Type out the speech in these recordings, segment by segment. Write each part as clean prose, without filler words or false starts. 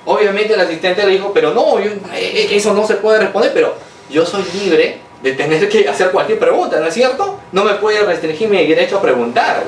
Obviamente el asistente le dijo, pero no, eso no se puede responder, pero yo soy libre de tener que hacer cualquier pregunta, ¿no es cierto? No me puede restringir mi derecho a preguntar.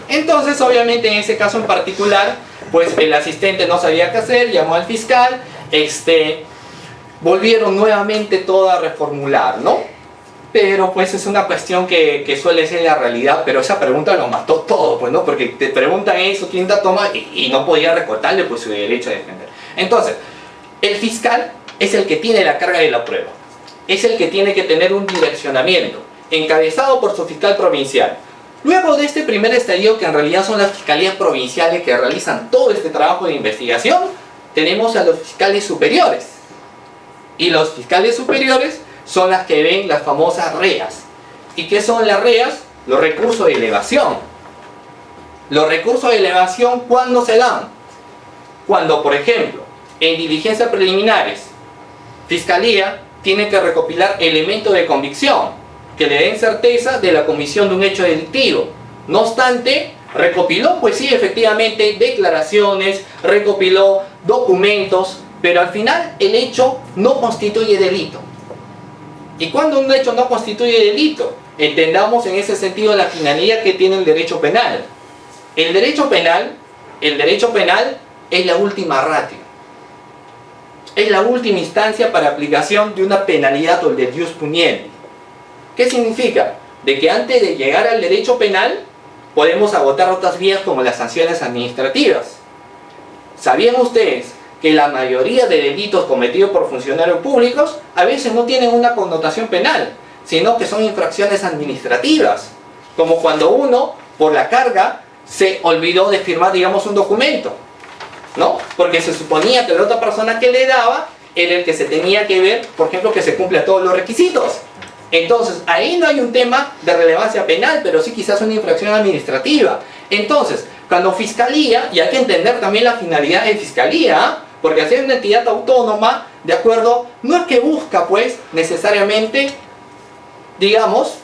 Entonces, obviamente, en ese caso en particular, pues el asistente no sabía qué hacer, llamó al fiscal, volvieron nuevamente todo a reformular, ¿no? Pero pues es una cuestión que suele ser la realidad, pero esa pregunta lo mató todo, pues, ¿no? Porque te preguntan eso, quién la toma, y no podía recortarle pues su derecho a defender. Entonces, el fiscal es el que tiene la carga de la prueba, es el que tiene que tener un direccionamiento, encabezado por su fiscal provincial. Luego de este primer estadio, que en realidad son las fiscalías provinciales que realizan todo este trabajo de investigación, tenemos a los fiscales superiores. Y los fiscales superiores son las que ven las famosas reas. ¿Y qué son las reas? Los recursos de elevación. Los recursos de elevación, ¿cuándo se dan? Cuando, por ejemplo, en diligencias preliminares, Fiscalía tiene que recopilar elementos de convicción que le den certeza de la comisión de un hecho delictivo. No obstante, recopiló, pues sí, efectivamente, declaraciones, recopiló documentos, pero al final el hecho no constituye delito. ¿Y cuando un hecho no constituye delito? Entendamos en ese sentido la finalidad que tiene el derecho penal. El derecho penal es la última ratio. Es la última instancia para aplicación de una penalidad o el de jus puniendi. ¿Qué significa? De que antes de llegar al derecho penal podemos agotar otras vías como las sanciones administrativas. ¿Sabían ustedes que la mayoría de delitos cometidos por funcionarios públicos a veces no tienen una connotación penal, sino que son infracciones administrativas? Como cuando uno, por la carga, se olvidó de firmar, digamos, un documento, ¿no? Porque se suponía que la otra persona que le daba era el que se tenía que ver, por ejemplo, que se cumplan todos los requisitos. Entonces, ahí no hay un tema de relevancia penal, pero sí quizás una infracción administrativa. Entonces, cuando Fiscalía, y hay que entender también la finalidad de Fiscalía, porque al ser una entidad autónoma, ¿de acuerdo? No es que busca, pues, necesariamente, digamos,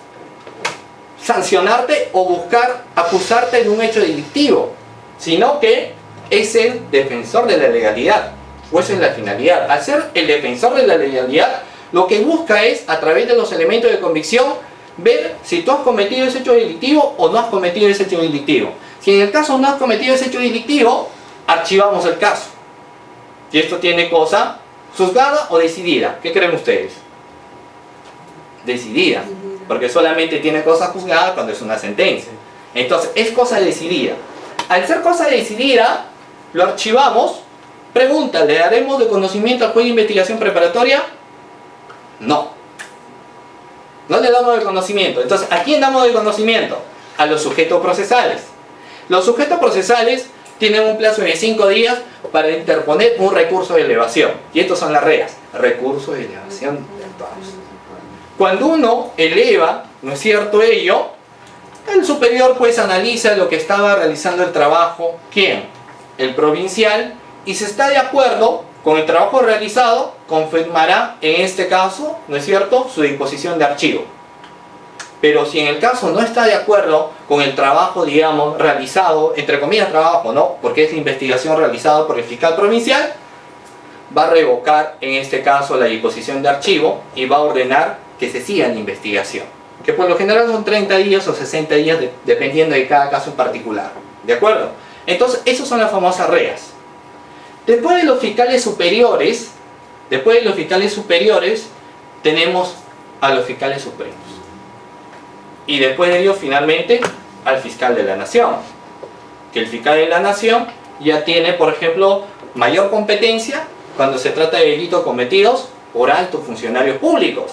sancionarte o buscar acusarte de un hecho delictivo, sino que es el defensor de la legalidad, o esa es la finalidad. Al ser el defensor de la legalidad, lo que busca es, a través de los elementos de convicción, ver si tú has cometido ese hecho delictivo o no has cometido ese hecho delictivo. Si en el caso no has cometido ese hecho delictivo, archivamos el caso. Y esto tiene cosa juzgada o decidida. ¿Qué creen ustedes? Decidida. Porque solamente tiene cosa juzgada cuando es una sentencia. Entonces, es cosa decidida. Al ser cosa decidida, lo archivamos. Pregunta, ¿le daremos de conocimiento al juez de investigación preparatoria? No. No le damos de conocimiento. Entonces, ¿a quién damos de conocimiento? A los sujetos procesales. Los sujetos procesales tienen un plazo de 5 días para interponer un recurso de elevación. Y estos son las reas. Recurso de elevación de actuados. Cuando uno eleva, ¿no es cierto ello? El superior pues analiza lo que estaba realizando el trabajo. ¿Quién? El provincial. Y si está de acuerdo con el trabajo realizado, confirmará en este caso, ¿no es cierto?, su disposición de archivo. Pero si en el caso no está de acuerdo con el trabajo, digamos, realizado, entre comillas trabajo, ¿no?, porque es la investigación realizada por el fiscal provincial, va a revocar en este caso la disposición de archivo y va a ordenar que se siga la investigación. Que por lo general son 30 días o 60 días, dependiendo de cada caso en particular. ¿De acuerdo? Entonces, esas son las famosas reas. Después de los fiscales superiores, tenemos a los fiscales supremos. Y después de ellos, finalmente, al fiscal de la nación. Que el fiscal de la nación ya tiene, por ejemplo, mayor competencia cuando se trata de delitos cometidos por altos funcionarios públicos.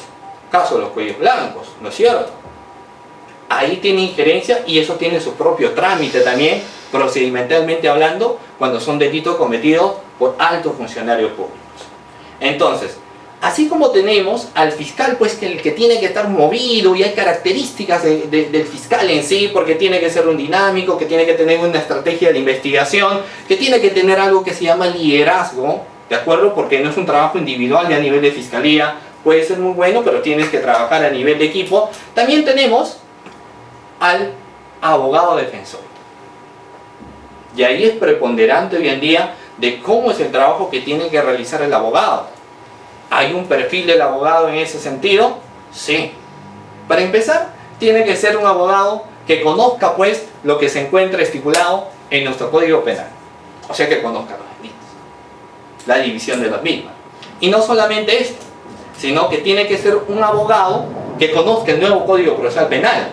Caso de los cuellos blancos, ¿no es cierto? Ahí tiene injerencia y eso tiene su propio trámite también, procedimentalmente hablando, cuando son delitos cometidos por altos funcionarios públicos. Entonces, así como tenemos al fiscal, pues que el que tiene que estar movido, y hay características del fiscal en sí, porque tiene que ser un dinámico, que tiene que tener una estrategia de investigación, que tiene que tener algo que se llama liderazgo, ¿de acuerdo? Porque no es un trabajo individual y a nivel de fiscalía puede ser muy bueno, pero tienes que trabajar a nivel de equipo. También tenemos al abogado defensor. Y ahí es preponderante hoy en día de cómo es el trabajo que tiene que realizar el abogado. ¿Hay un perfil del abogado en ese sentido? Sí. Para empezar, tiene que ser un abogado que conozca pues lo que se encuentra estipulado en nuestro Código Penal. O sea, que conozca los delitos, la división de los mismos. Y no solamente esto, sino que tiene que ser un abogado que conozca el nuevo Código Procesal Penal,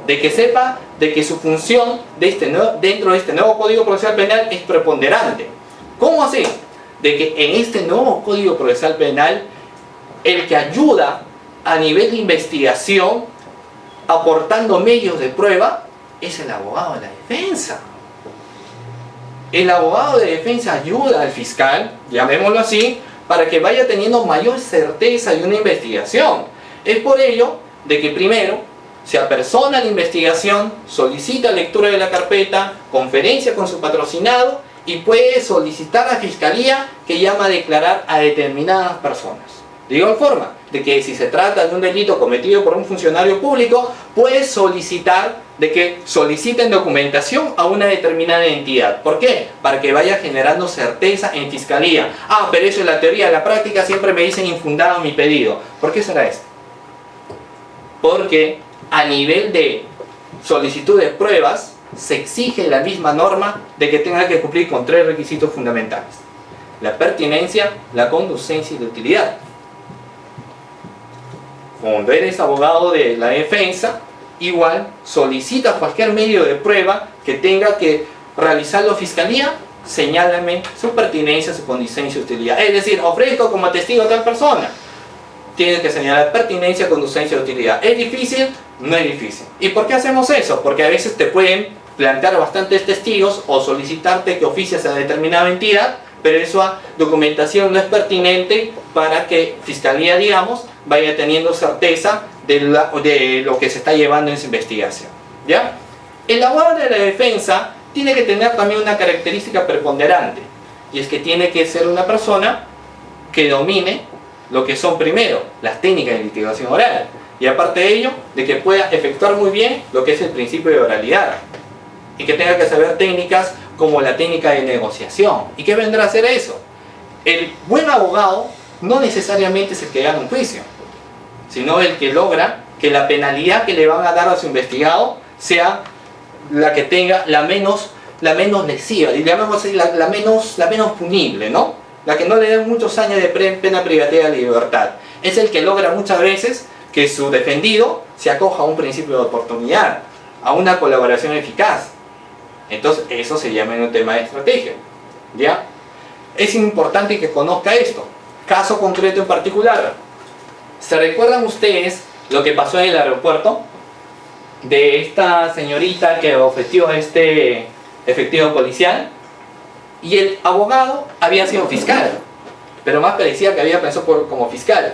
de que sepa de que su función dentro de este nuevo Código Procesal Penal es preponderante. ¿Cómo así? De que en este nuevo Código Procesal Penal, el que ayuda a nivel de investigación, aportando medios de prueba, es el abogado de la defensa. El abogado de defensa ayuda al fiscal, llamémoslo así, para que vaya teniendo mayor certeza de una investigación. Es por ello de que primero se apersona la investigación, solicita lectura de la carpeta, conferencia con su patrocinado y puede solicitar a la fiscalía que llama a declarar a determinadas personas. De igual forma, de que si se trata de un delito cometido por un funcionario público, puede solicitar de que soliciten documentación a una determinada entidad. ¿Por qué? Para que vaya generando certeza en fiscalía. Ah, pero eso es la teoría, en la práctica siempre me dicen infundado mi pedido. ¿Por qué será esto? Porque a nivel de solicitud de pruebas, se exige la misma norma de que tenga que cumplir con 3 requisitos fundamentales: la pertinencia, la conducencia y la utilidad. Cuando eres abogado de la defensa, igual solicita cualquier medio de prueba que tenga que realizarlo fiscalía, señálame su pertinencia, su conducencia y su utilidad. Es decir, ofrezco como testigo a tal persona. Tienes que señalar pertinencia, conducencia y utilidad. ¿Es difícil? No es difícil. ¿Y por qué hacemos eso? Porque a veces te pueden plantear bastantes testigos o solicitarte que oficies a determinada entidad, pero esa documentación no es pertinente para que fiscalía, digamos, vaya teniendo certeza de lo que se está llevando en esa investigación. ¿Ya? El abogado de la defensa tiene que tener también una característica preponderante, y es que tiene que ser una persona que domine lo que son primero las técnicas de litigación oral, y aparte de ello, de que pueda efectuar muy bien lo que es el principio de oralidad, y que tenga que saber técnicas como la técnica de negociación. ¿Y qué vendrá a ser eso? El buen abogado no necesariamente es el que gana un juicio, sino el que logra que la penalidad que le van a dar a su investigado sea la que tenga la menos lesiva, digamos así, la menos punible, ¿no? La que no le den muchos años de pena privativa de libertad. Es el que logra muchas veces que su defendido se acoja a un principio de oportunidad, a una colaboración eficaz. Entonces eso se llama en un tema de estrategia. ¿Ya? Es importante que conozca esto. Caso concreto en particular. ¿Se recuerdan ustedes lo que pasó en el aeropuerto? De esta señorita que ofreció este efectivo policial. Y el abogado había sido fiscal, pero más parecía que había pensado como fiscal.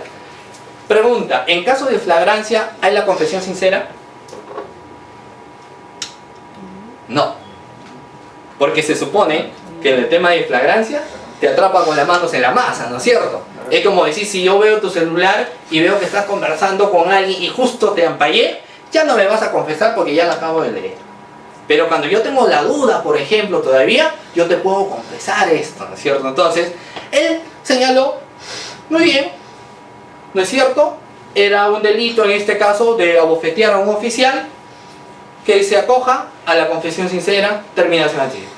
Pregunta, ¿en caso de flagrancia hay la confesión sincera? No. Porque se supone que en el tema de flagrancia te atrapa con las manos en la masa, ¿no es cierto? Es como decir, si yo veo tu celular y veo que estás conversando con alguien y justo te ampallé, ya no me vas a confesar porque ya lo acabo de leer. Pero cuando yo tengo la duda, por ejemplo, todavía, yo te puedo confesar esto, ¿no es cierto? Entonces, él señaló, muy bien, ¿no es cierto? Era un delito en este caso de abofetear a un oficial que se acoja a la confesión sincera, terminación anticipada.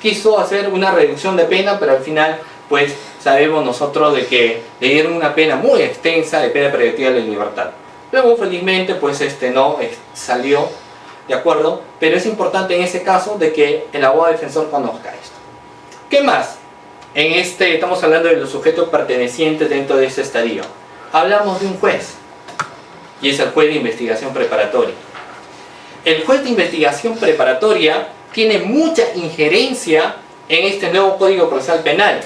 Quiso hacer una reducción de pena, pero al final, pues, sabemos nosotros de que le dieron una pena muy extensa de pena preventiva de libertad. Luego, felizmente, pues, salió, ¿de acuerdo? Pero es importante en ese caso de que el abogado defensor conozca esto. ¿Qué más? Estamos hablando de los sujetos pertenecientes dentro de este estadio. Hablamos de un juez, y es el juez de investigación preparatoria. El juez de investigación preparatoria tiene mucha injerencia en este nuevo Código Procesal Penal.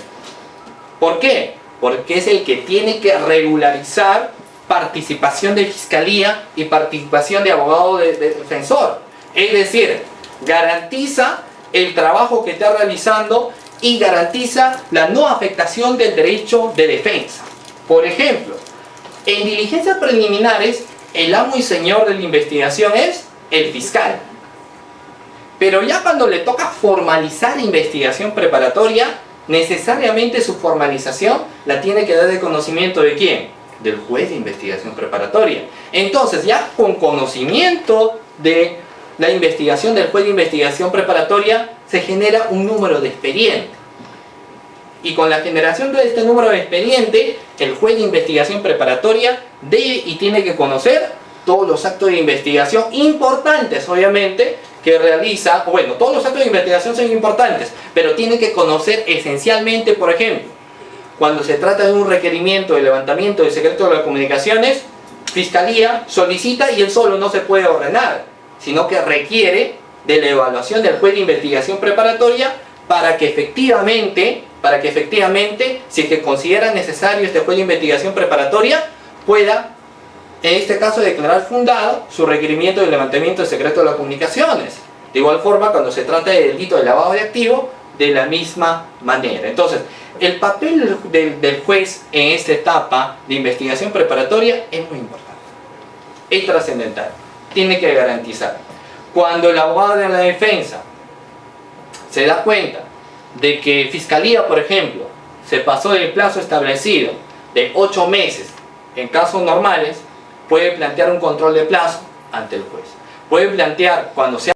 ¿Por qué? Porque es el que tiene que regularizar participación de fiscalía y participación de abogado de defensor. Es decir, garantiza el trabajo que está realizando y garantiza la no afectación del derecho de defensa. Por ejemplo, en diligencias preliminares, el amo y señor de la investigación es el fiscal. Pero ya cuando le toca formalizar investigación preparatoria, necesariamente su formalización la tiene que dar de conocimiento de ¿quién? Del juez de investigación preparatoria. Entonces, ya con conocimiento de la investigación del juez de investigación preparatoria, se genera un número de expediente. Y con la generación de este número de expediente, el juez de investigación preparatoria debe y tiene que conocer todos los actos de investigación importantes, obviamente, que realiza. Bueno, todos los actos de investigación son importantes, pero tiene que conocer esencialmente, por ejemplo, cuando se trata de un requerimiento de levantamiento del secreto de las comunicaciones, Fiscalía solicita y él solo no se puede ordenar, sino que requiere de la evaluación del juez de investigación preparatoria para que efectivamente, si es que considera necesario este juez de investigación preparatoria, pueda, en este caso, declarar fundado su requerimiento de levantamiento del secreto de las comunicaciones. De igual forma, cuando se trata de delito de lavado de activos, de la misma manera. Entonces, el papel del juez en esta etapa de investigación preparatoria es muy importante, es trascendental, tiene que garantizar. Cuando el abogado de la defensa se da cuenta de que Fiscalía, por ejemplo, se pasó del plazo establecido de 8 meses en casos normales, puede plantear un control de plazo ante el juez. Puede plantear, cuando sea